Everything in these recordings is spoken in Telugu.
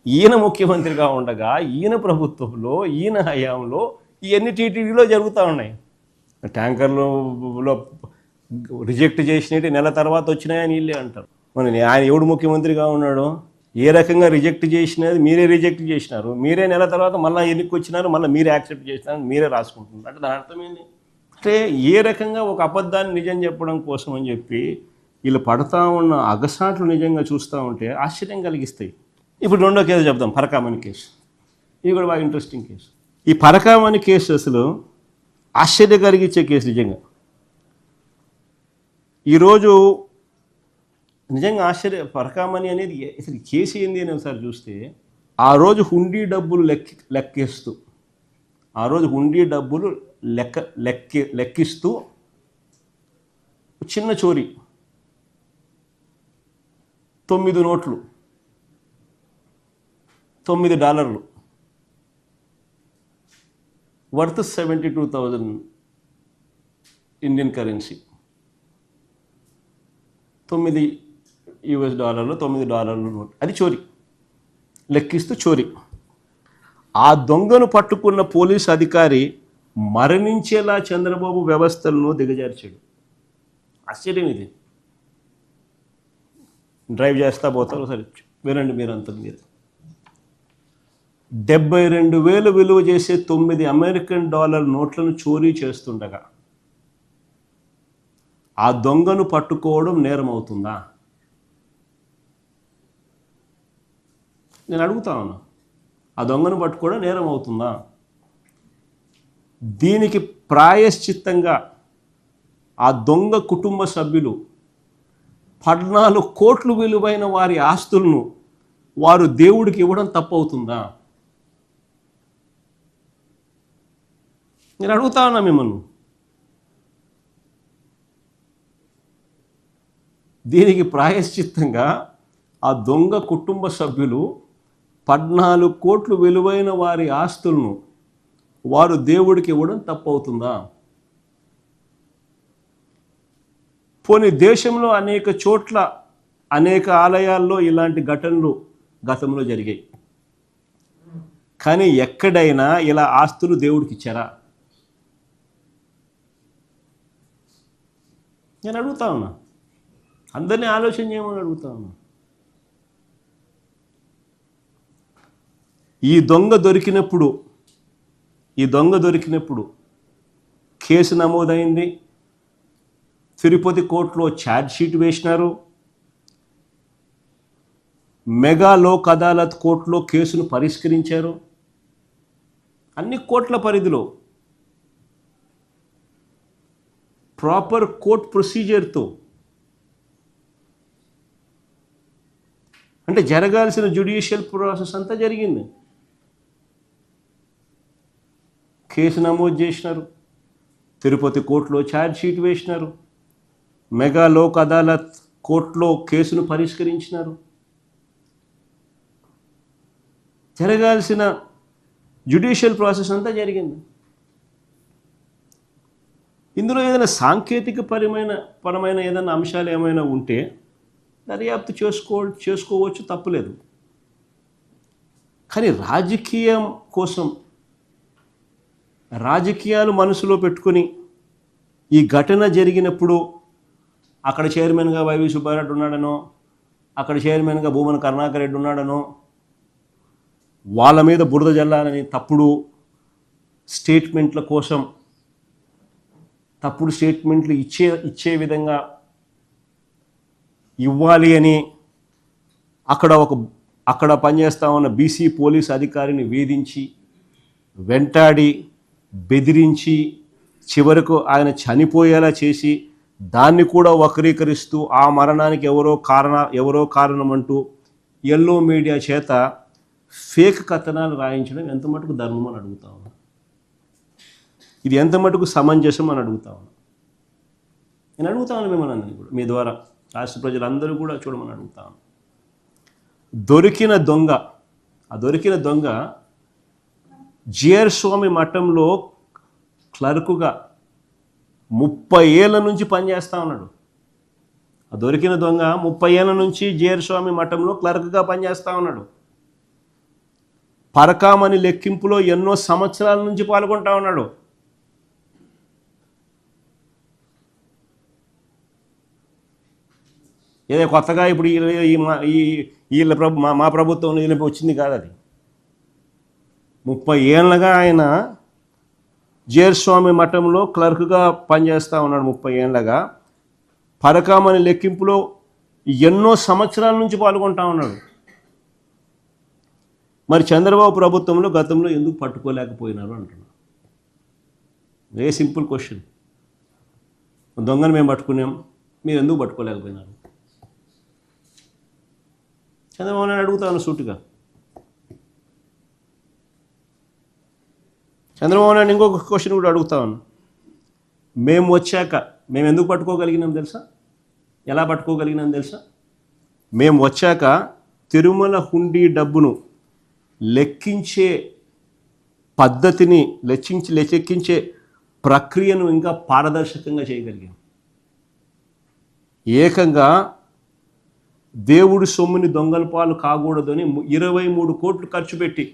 ఈయన ముఖ్యమంత్రిగా ఉండగా ఈయన ప్రభుత్వంలో ఈయన హయాంలో ఇవన్నీ టీటీడీలో జరుగుతూ ఉన్నాయి. ట్యాంకర్లో రిజెక్ట్ చేసినట్టు నెల తర్వాత వచ్చినాయని వీళ్ళే అంటారు. మరి ఆయన ఎవడు ముఖ్యమంత్రిగా ఉన్నాడు? ఏ రకంగా రిజెక్ట్ చేసినది మీరే రిజెక్ట్ చేసినారు, మీరే నెల తర్వాత మళ్ళీ ఎన్నిక వచ్చినారు, మళ్ళీ మీరే యాక్సెప్ట్ చేసినారు, మీరే రాసుకుంటున్నారు. అంటే దాని అర్థం ఏంటి? అంటే ఏ రకంగా ఒక అబద్ధాన్ని నిజం చెప్పడం కోసం అని చెప్పి వీళ్ళు పడతా ఉన్న అగసాట్లు నిజంగా చూస్తూ ఉంటే ఆశ్చర్యం కలిగిస్తాయి. ఇప్పుడు రెండో కేసు చెప్దాం, పరకామణి కేసు. ఇది కూడా బాగా ఇంట్రెస్టింగ్ కేసు. ఈ పరకామణి కేసు అసలు ఆశ్చర్యం కలిగించే కేసు నిజంగా. ఈరోజు నిజంగా పరకామణి అనేది అసలు కేసు ఏంది అని ఒకసారి చూస్తే, ఆ రోజు హుండీ డబ్బులు లెక్కిస్తూ లెక్కిస్తూ చిన్న చోరీ, 9 నోట్లు, $9 వర్త్ 72,000 ఇండియన్ కరెన్సీ, $9 నోట్. అది చోరీ, లెక్కిస్తూ చోరీ. ఆ దొంగను పట్టుకున్న పోలీసు అధికారి మరణించేలా చంద్రబాబు వ్యవస్థలను దిగజార్చాడు. ఆశ్చర్యం ఇది. డ్రైవ్ చేస్తా పోతారు, సరే వినండి మీరంతా. మీరు $72,000 విలువ చేసే $9 నోట్లను చోరీ చేస్తుండగా ఆ దొంగను పట్టుకోవడం నేరం అవుతుందా? నేను అడుగుతా ఉన్నా, ఆ దొంగను పట్టుకోవడం నేరం అవుతుందా? దీనికి ప్రాయశ్చిత్తంగా ఆ దొంగ కుటుంబ సభ్యులు 14 కోట్లు విలువైన వారి ఆస్తులను వారు దేవుడికి ఇవ్వడం తప్పవుతుందా? నేను అడుగుతా ఉన్నా మిమ్మల్ని. దీనికి ప్రాయశ్చిత్తంగా ఆ దొంగ కుటుంబ సభ్యులు 14 కోట్లు విలువైన వారి ఆస్తులను వారు దేవుడికి ఇవ్వడం తప్పవుతుందా? పోనీ దేశంలో అనేక చోట్ల అనేక ఆలయాల్లో ఇలాంటి ఘటనలు గతంలో జరిగాయి, కానీ ఎక్కడైనా ఇలా ఆస్తులు దేవుడికి ఇచ్చారా? నేను అడుగుతా ఉన్నా, అందరినీ ఆలోచన చేయమని అడుగుతా ఉన్నా. ఈ దొంగ దొరికినప్పుడు కేసు నమోదైంది, తిరుపతి కోర్టులో ఛార్జ్ షీట్ వేసినారు, మెగా లోక్ అదాలత్ కోర్టులో కేసును పరిష్కరించారు. అన్ని కోర్టుల పరిధిలో ప్రాపర్ కోర్ట్ ప్రొసీజర్తో, అంటే జరగాల్సిన జ్యుడిషియల్ ప్రాసెస్ అంతా జరిగింది. కేసు నమోదు చేసినారు, తిరుపతి కోర్టులో ఛార్జ్ షీట్ వేసినారు, మెగా లోక్ అదాలత్ కోర్టులో కేసును పరిష్కరించినారు. జరగాల్సిన జ్యుడిషియల్ ప్రాసెస్ అంతా జరిగింది. ఇందులో ఏదైనా సాంకేతిక పరమైన ఏదైనా అంశాలు ఏమైనా ఉంటే దర్యాప్తు చేసుకోవచ్చు, తప్పులేదు. కానీ రాజకీయం కోసం, రాజకీయాలు మనసులో పెట్టుకొని ఈ ఘటన జరిగినప్పుడు అక్కడ చైర్మన్గా వైవి సుబ్బారెడ్డి ఉన్నాడనో, అక్కడ చైర్మన్గా భూమన కరుణాకర్ రెడ్డి ఉన్నాడనో, వాళ్ళ మీద బురద జల్లాలని తప్పుడు స్టేట్మెంట్ల కోసం, తప్పుడు స్టేట్మెంట్లు ఇచ్చే విధంగా ఇవ్వాలి అని అక్కడ పనిచేస్తా ఉన్న బీసీ పోలీస్ అధికారిని వేధించి, వెంటాడి, బెదిరించి, చివరకు ఆయన చనిపోయేలా చేసి, దాన్ని కూడా వక్రీకరిస్తూ ఆ మరణానికి ఎవరో కారణం అంటూ ఎల్లో మీడియా చేత ఫేక్ కథనాలు రాయించడం ఎంత మటుకు ధర్మం అని అడుగుతా ఉన్నా. ఇది ఎంత మటుకు సమంజసం అని అడుగుతా ఉన్నా. నేను అడుగుతా ఉన్నాను మిమ్మల్ని అందరినీ కూడా, మీ ద్వారా రాష్ట్ర ప్రజలందరూ కూడా చూడమని అడుగుతా ఉన్నాను. దొరికిన దొంగ జిఆర్ స్వామి మఠంలో క్లర్కుగా 30 ఏళ్ళ నుంచి పనిచేస్తూ ఉన్నాడు. ఆ దొరికిన దొంగ 30 ఏళ్ళ నుంచి జిఆర్ స్వామి మఠంలో క్లర్క్గా పనిచేస్తూ ఉన్నాడు. పరకామణి లెక్కింపులో ఎన్నో సంవత్సరాల నుంచి పాల్గొంటా ఉన్నాడు. ఏదో కొత్తగా ఇప్పుడు వీళ్ళ మా ప్రభుత్వం వచ్చింది కాదు అది. 30 ఏళ్ళగా ఆయన జేర్స్వామి మఠంలో క్లర్క్గా పనిచేస్తూ ఉన్నాడు. 30 ఏళ్ళగా పరకామణి లెక్కింపులో ఎన్నో సంవత్సరాల నుంచి పాల్గొంటా ఉన్నాడు. మరి చంద్రబాబు ప్రభుత్వంలో గతంలో ఎందుకు పట్టుకోలేకపోయినారు అంటున్నాను. Very simple question. దొంగను మేము పట్టుకున్నాం, మీరు ఎందుకు పట్టుకోలేకపోయినారు? చంద్రబాబు నాయుడు అడుగుతాను సూటిగా. చంద్రబాబు నాయుడు ఇంకొక క్వశ్చన్ కూడా అడుగుతాను. మేము వచ్చాక మేము ఎందుకు పట్టుకోగలిగినాం తెలుసా? ఎలా పట్టుకోగలిగినాం తెలుసా? మేము వచ్చాక తిరుమల హుండీ డబ్బును లెక్కించే పద్ధతిని లెక్కించే ప్రక్రియను ఇంకా పారదర్శకంగా చేయగలిగాం. ఏకంగా దేవుడి సొమ్ముని దొంగల పాలు కాకూడదని 23 కోట్లు ఖర్చు పెట్టి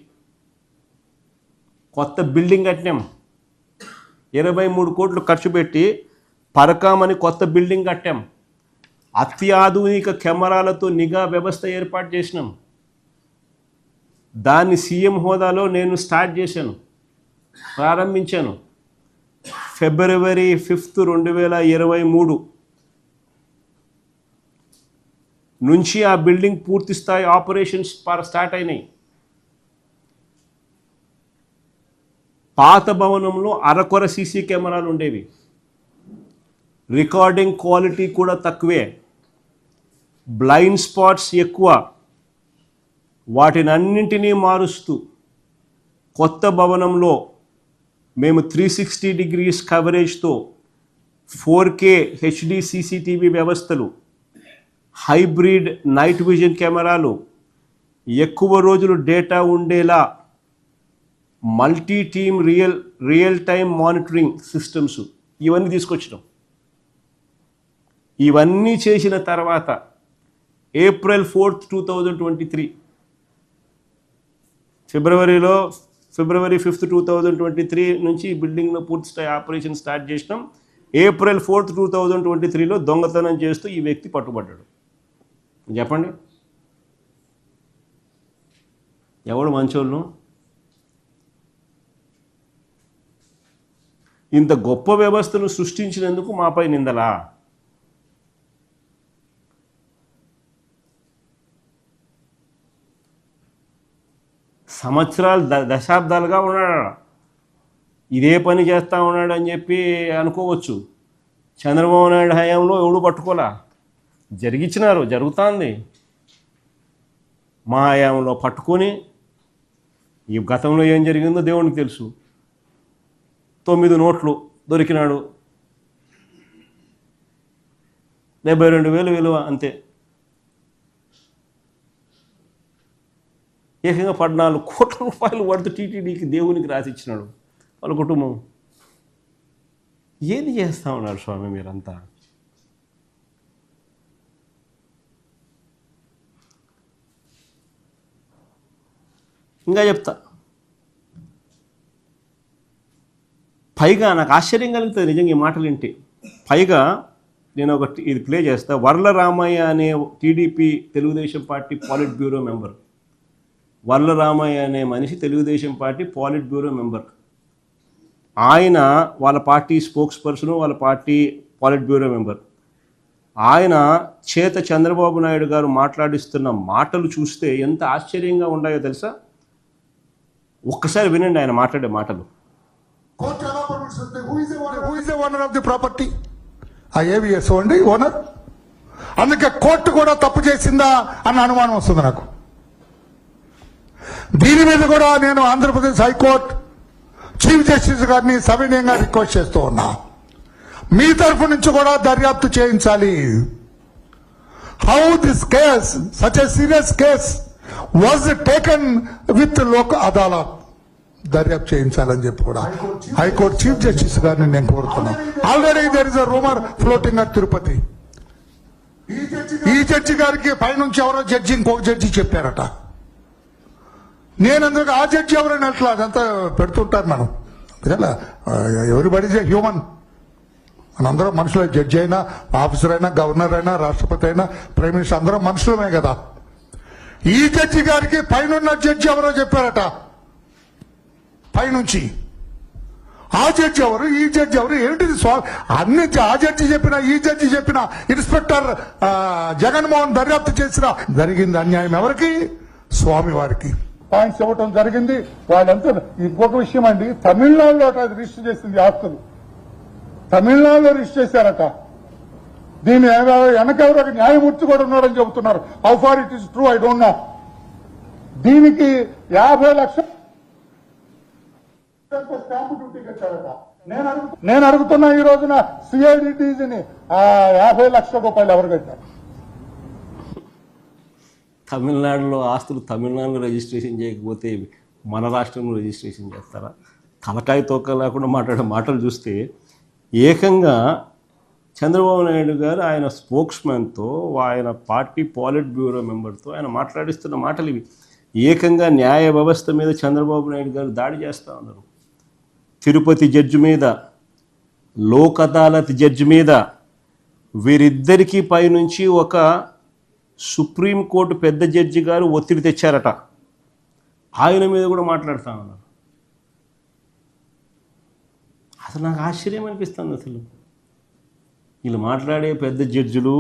కొత్త బిల్డింగ్ కట్టినాం. 23 కోట్లు ఖర్చు పెట్టి పరకామని కొత్త బిల్డింగ్ కట్టాం. అత్యాధునిక కెమెరాలతో నిఘా వ్యవస్థ ఏర్పాటు చేసినాం. దాన్ని సీఎం హోదాలో నేను స్టార్ట్ చేశాను, ప్రారంభించాను. ఫిబ్రవరి 5, 2023 నుంచి ఆ బిల్డింగ్ పూర్తి స్థాయి ఆపరేషన్స్ స్టార్ట్ అయినాయి. పాత భవనంలో అరకొర సీసీ కెమెరాలు ఉండేవి. రికార్డింగ్ క్వాలిటీ కూడా తక్కువే, బ్లైండ్ స్పాట్స్ ఎక్కువ. వాటిని అన్నింటినీ మారుస్తూ కొత్త భవనంలో మేము 360 degrees కవరేజ్తో 4K HD CCTV వ్యవస్థలు, హైబ్రిడ్ నైట్ విజన్ కెమెరాలు, ఎక్కువ రోజులు డేటా ఉండేలా multi team real time monitoring systems ఇవన్నీ తీసుకొచ్చినాం. ఇవన్నీ చేసిన తర్వాత April 4, 2023 ఫిబ్రవరి 5, 2023 నుంచి బిల్డింగ్లో పూర్తి స్థాయి ఆపరేషన్ స్టార్ట్ చేసినాం. April 4, 2023లో దొంగతనం చేస్తూ ఈ వ్యక్తి పట్టుబడ్డాడు. చెప్పండి, ఎవడు మంచోళ్ళు? ఇంత గొప్ప వ్యవస్థను సృష్టించినందుకు మాపై నిందలా? సంవత్సరాలు దశాబ్దాలుగా ఉన్నాడు, ఇదే పని చేస్తూ ఉన్నాడు అని చెప్పి అనుకోవచ్చు. చంద్రబాబు నాయుడు హయాంలో ఎవడు పట్టుకోలా, జరుగుతుంది. మా హయాంలో పట్టుకొని ఈ గతంలో ఏం జరిగిందో దేవునికి తెలుసు. 9 నోట్లు దొరికినాడు, 72,000 విలువ అంతే. ఏకంగా 14 కోట్ల రూపాయలు వర్త్ టీటీడీకి దేవునికి రాసిచ్చినాడు వాళ్ళ కుటుంబం. ఏది చేస్తూ ఉన్నారు స్వామి మీరంతా? ఇంకా చెప్తా. పైగా నాకు ఆశ్చర్యం కలుగుతుంది నిజంగా ఈ మాటలు వింటే. పైగా నేను ఇది ప్లే చేస్తా. వర్ల రామయ్య అనే TDP Telugu Desam party polit bureau member. Varla Ramaiah అనే మనిషి Telugu Desam party polit bureau member. ఆయన వాళ్ళ పార్టీ స్పోక్స్ పర్సన్, వాళ్ళ పార్టీ పాలిట్ బ్యూరో మెంబర్. ఆయన చేత చంద్రబాబు నాయుడు గారు మాట్లాడిస్తున్న మాటలు చూస్తే ఎంత ఆశ్చర్యంగా ఉన్నాయో తెలుసా? ఒక్కసారి వినండి ఆయన మాట్లాడే మాటలు. అందుకే కోర్టు కూడా తప్పు చేసిందా అన్న అనుమానం వస్తుంది నాకు. దీని మీద కూడా నేను ఆంధ్రప్రదేశ్ హైకోర్టు చీఫ్ జస్టిస్ గారిని సవినయంగా రిక్వెస్ట్ చేస్తూ ఉన్నా, మీ తరఫు నుంచి కూడా దర్యాప్తు చేయించాలి. How this case, such a serious case was taken with Lok Adalat, దర్యాప్తు చేయించాలని చెప్పి కూడా హైకోర్టు చీఫ్ జస్టిస్ గారిని నేను కోరుతున్నాను. Already there is a rumour floating at Tirupati. ఈ జడ్జి గారికి పైనుంచి ఎవరో జడ్జి ఇంకొక జడ్జి చెప్పారట, నేను అందుకు ఆ జడ్జి ఎవరైనా అట్లా అదంతా పెడుతుంటారు మనం. ఎవరిబడి హ్యూమన్, మనందరం మనుషులే. జడ్జి అయినా, ఆఫీసర్ అయినా, గవర్నర్ అయినా, రాష్ట్రపతి అయినా, ప్రైమ్ మినిస్టర్ అందరం మనుషులమే కదా. ఈ జడ్జి గారికి పైన జడ్జి ఎవరో చెప్పారట, పైనుంచి. ఆ జడ్జి ఎవరు, ఈ జడ్జి ఎవరు, ఏమిటిది అన్ని ఆ జడ్జి చెప్పినా ఈ జడ్జి చెప్పినా ఇన్స్పెక్టర్ జగన్మోహన్ దర్యాప్తు చేసినా జరిగింది అన్యాయం ఎవరికి? స్వామి వారికి పాయింట్స్ ఇవ్వటం జరిగింది. వాళ్ళంతా ఇంకొక విషయం అండి, తమిళనాడులో రిజిస్టర్ చేసింది ఆస్తులు, తమిళనాడులో రిజిస్టర్ చేశారట. దీని వెనకెవరో ఒక న్యాయమూర్తి కూడా ఉన్నారని చెబుతున్నారు. How far it is true I don't know. దీనికి 50 లక్షలు స్టాంపు డ్యూటీ కట్టారట. నేను అడుగుతున్నా ఈ రోజున సిఐడిటీని 50 లక్షల రూపాయలు ఎవరు కట్టారు? తమిళనాడులో ఆస్తులు తమిళనాడులో రిజిస్ట్రేషన్ చేయకపోతే మన రాష్ట్రంలో రిజిస్ట్రేషన్ చేస్తారా? తలకాయ తోక లేకుండా మాట్లాడే మాటలు చూస్తే ఏకంగా చంద్రబాబు నాయుడు గారు ఆయన స్పోక్స్మెన్తో, ఆయన పార్టీ పాలిట్ బ్యూరో మెంబర్తో ఆయన మాట్లాడిస్తున్న మాటలు ఇవి. ఏకంగా న్యాయ వ్యవస్థ మీద చంద్రబాబు నాయుడు గారు దాడి చేస్తూ ఉన్నారు. తిరుపతి జడ్జి మీద, లోక్ అదాలత్ జడ్జి మీద, వీరిద్దరికీ పైనుంచి ఒక సుప్రీంకోర్టు పెద్ద జడ్జి గారు ఒత్తిడి తెచ్చారట. ఆయన మీద కూడా మాట్లాడుతూ ఉన్నారు. అసలు నాకు ఆశ్చర్యం అనిపిస్తుంది. అసలు వీళ్ళు మాట్లాడే పెద్ద జడ్జిలు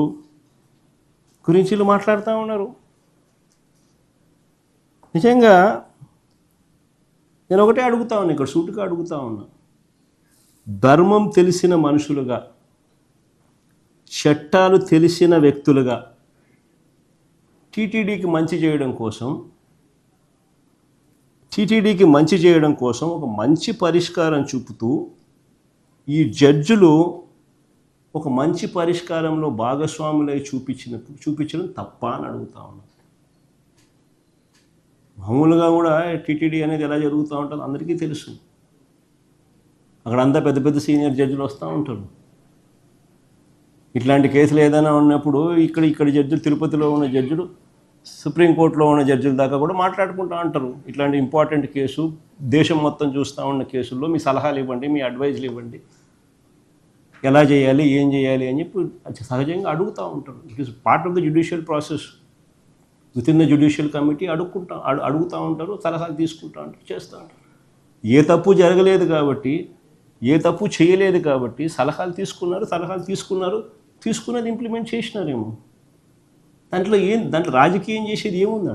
గురించి వీళ్ళు మాట్లాడుతూ ఉన్నారు. నిజంగా నేను ఒకటే అడుగుతా ఉన్నా, ఇక్కడ సూటుగా అడుగుతా ఉన్నా, ధర్మం తెలిసిన మనుషులుగా, చట్టాలు తెలిసిన వ్యక్తులుగా టీటీడీకి మంచి చేయడం కోసం ఒక మంచి పరిష్కారం చూపుతూ ఈ జడ్జిలు ఒక మంచి పరిష్కారంలో భాగస్వాములై చూపించడం తప్ప అని అడుగుతా ఉన్నాను. మామూలుగా కూడా టీటీడీ అనేది ఎలా జరుగుతూ ఉంటుందో అందరికీ తెలుసు. అక్కడ అంతా పెద్ద పెద్ద సీనియర్ జడ్జిలు వస్తూ ఉంటారు. ఇట్లాంటి కేసులు ఏదైనా ఉన్నప్పుడు ఇక్కడ జడ్జిలు, తిరుపతిలో ఉన్న జడ్జిలు సుప్రీంకోర్టులో ఉన్న జడ్జిల దాకా కూడా మాట్లాడుకుంటూ ఉంటారు. ఇట్లాంటి ఇంపార్టెంట్ కేసు, దేశం మొత్తం చూస్తూ ఉన్న కేసుల్లో మీ సలహాలు ఇవ్వండి, మీ అడ్వైజ్లు ఇవ్వండి, ఎలా చేయాలి, ఏం చేయాలి అని చెప్పి సహజంగా అడుగుతూ ఉంటారు. It is part of the judicial process. With in the judicial committee అడుగుతూ ఉంటారు, సలహాలు తీసుకుంటూ ఉంటారు, చేస్తూ ఉంటారు. ఏ తప్పు జరగలేదు కాబట్టి, ఏ తప్పు చేయలేదు కాబట్టి సలహాలు తీసుకున్నది ఇంప్లిమెంట్ చేసినారేమో. దాంట్లో రాజకీయం చేసేది ఏముందా?